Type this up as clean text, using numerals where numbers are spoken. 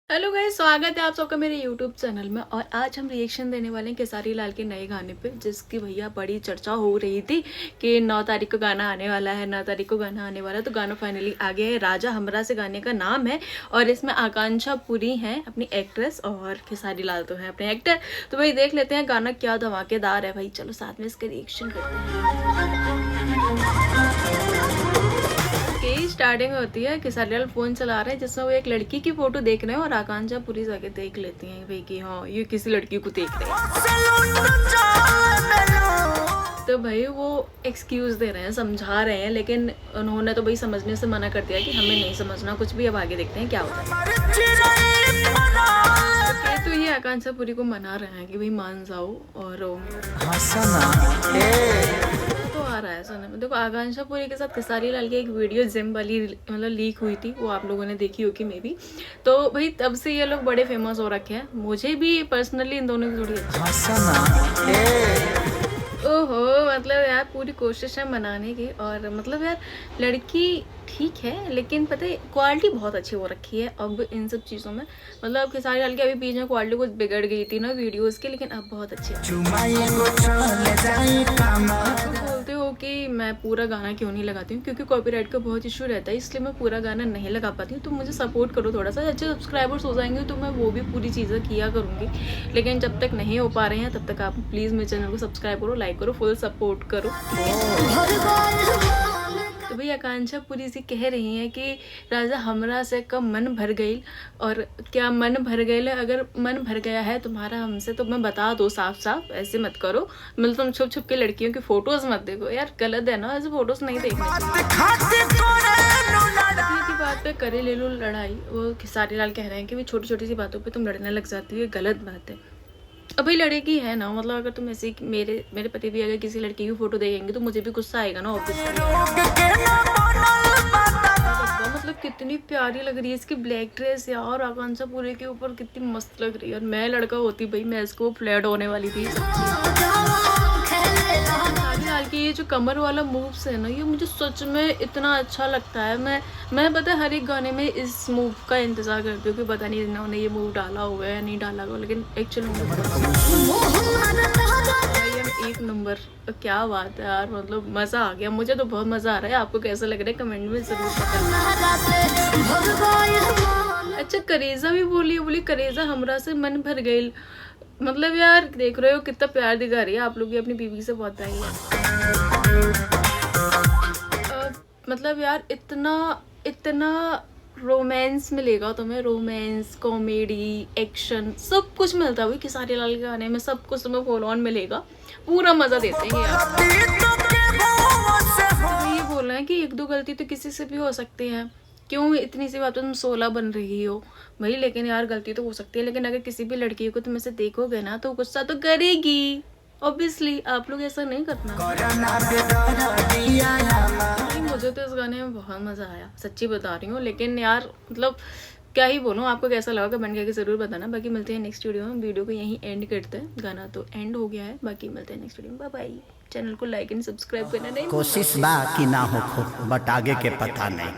Hello guys, स्वागत है आप सबका मेरे यूट्यूब चैनल में। और आज हम रिएक्शन देने वाले हैं खेसारी लाल के नए गाने पे, जिसकी भैया बड़ी चर्चा हो रही थी कि 9 तारीख को गाना आने वाला है, 9 तारीख को गाना आने वाला है। तो गाना फाइनली आ गया है। राजा हमरा से गाने का नाम है और इसमें आकांक्षा पुरी है अपनी एक्ट्रेस और खेसारी लाल तो है अपने एक्टर। तो भाई देख लेते हैं गाना क्या धमाकेदार है। भाई चलो साथ में इसका रिएक्शन करते हैं। स्टार्टिंग होती है खेसारी लाल फोन चला रहे हैं जिसमें वो एक लड़की की फोटो देख रहे हैं और आकांक्षा पूरी जाके देख लेती हैं भाई कि हाँ ये किसी लड़की को देख रहे हैं। तो भाई वो एक्सक्यूज दे रहे हैं, समझा रहे हैं, लेकिन उन्होंने तो भाई समझने से मना कर दिया कि हमें नहीं समझना कुछ भी। अब आगे देखते हैं क्या होता है। तो ये आकांक्षा पूरी को मना रहे हैं कि भाई मान जाओ और तो आ रहा है सुनने में। देखो आकांक्षा पुरी के साथ खेसारी लाल की एक वीडियो जिम वाली मतलब लीक हुई थी, वो आप लोगों ने देखी होगी मे बी। तो भाई तब से ये लोग बड़े फेमस हो रखे हैं। मुझे भी पर्सनली इन दोनों की जोड़ी ओहो, मतलब यार पूरी कोशिश है मनाने की। और मतलब यार लड़की ठीक है, लेकिन पता है क्वालिटी बहुत अच्छी हो रखी है अब इन सब चीज़ों में। मतलब खेसारी लाल की अभी बीच में क्वालिटी कुछ बिगड़ गई थी ना वीडियोस की, लेकिन अब बहुत अच्छी है। बोलते हो कि मैं पूरा गाना क्यों नहीं लगाती हूँ, क्योंकि कॉपीराइट का बहुत इशू रहता है, इसलिए मैं पूरा गाना नहीं लगा पाती हूँ। तो मुझे सपोर्ट करो थोड़ा सा, अच्छे सब्सक्राइबर्स हो जाएंगे तो मैं वो भी पूरी चीज़ें किया करूँगी। लेकिन जब तक नहीं हो पा रहे हैं तब तक आप प्लीज़ मेरे चैनल को सब्सक्राइब करो, लाइक करो, फुल सपोर्ट करो। तो भाई आकांक्षा पुरी जी कह रही हैं कि राजा हमरा से कब मन भर गई। और क्या मन भर गई? अगर मन भर गया है तुम्हारा हमसे तो मैं बता दो साफ साफ, ऐसे मत करो। मतलब तुम छुप छुप के लड़कियों की फोटोज मत देखो यार, गलत है ना, ऐसे फोटोज नहीं देखने की बात पे करे ले लो लड़ाई। वो खेसारी लाल कह रहे हैं कि भाई छोटी छोटी सी बातों पे तुम लड़ने लग जाती हो, गलत बात है। अभी लड़की है ना, मतलब अगर तुम ऐसे मेरे पति भी अगर किसी लड़की की फोटो देखेंगे तो मुझे भी गुस्सा आएगा ना ऑब्वियसली। मतलब कितनी प्यारी लग रही है इसकी ब्लैक ड्रेस यार, आकांक्षा पुरी के ऊपर कितनी मस्त लग रही है। और मैं लड़का होती भाई मैं इसको फ्लैट होने वाली थी। हाल की ये जो कमर वाला मूव्स है ना, ये मुझे सच में इतना अच्छा लगता है। मैं पता है हर एक गाने में इस मूव का इंतजार करती हूँ कि पता नहीं इन्होंने ये मूव डाला हुआ है या नहीं डाला हुआ, लेकिन एक्चुअली एक नंबर। क्या बात है यार, मतलब मज़ा आ गया, मुझे तो बहुत मज़ा आ रहा है। आपको कैसा लग रहा है कमेंट में ज़रूर बताना। अच्छा करेजा भी बोली करेजा हमरा से मन भर गई। मतलब यार देख रहे हो कितना प्यार दिखा रही है। आप लोग भी अपनी बीवी से बहुत प्यार मतलब यार इतना रोमांस मिलेगा तुम्हें, रोमांस, कॉमेडी, एक्शन सब कुछ मिलता है। खेसारी लाल के गाने में सब कुछ तुम्हें फॉलो ऑन मिलेगा, पूरा मजा देते हैं यार। ये बोल रहे हैं कि एक दो गलती तो किसी से भी हो सकती है, क्यों इतनी सी बात तुम 16 बन रही हो भाई। लेकिन यार गलती तो हो सकती है, लेकिन अगर किसी भी लड़की को तुम ऐसे देखोगे ना तो गुस्सा तो करेगी ऑब्वियसली। आप लोग ऐसा नहीं करना। मुझे तो इस गाने में बहुत मज़ा आया, सच्ची बता रही हूँ। लेकिन यार मतलब क्या ही बोलूँ, आपको कैसा लगा कमेंट करके ज़रूर बताना। बाकी मिलते हैं नेक्स्ट वीडियो में। वीडियो को यहीं एंड करते हैं, गाना तो एंड हो गया है। बाकी मिलते हैं नेक्स्ट वीडियो में, बाय बाय। चैनल को लाइक एंड सब्सक्राइब करना नहीं, कोशिश बा कि ना हो बट आगे के पता नहीं।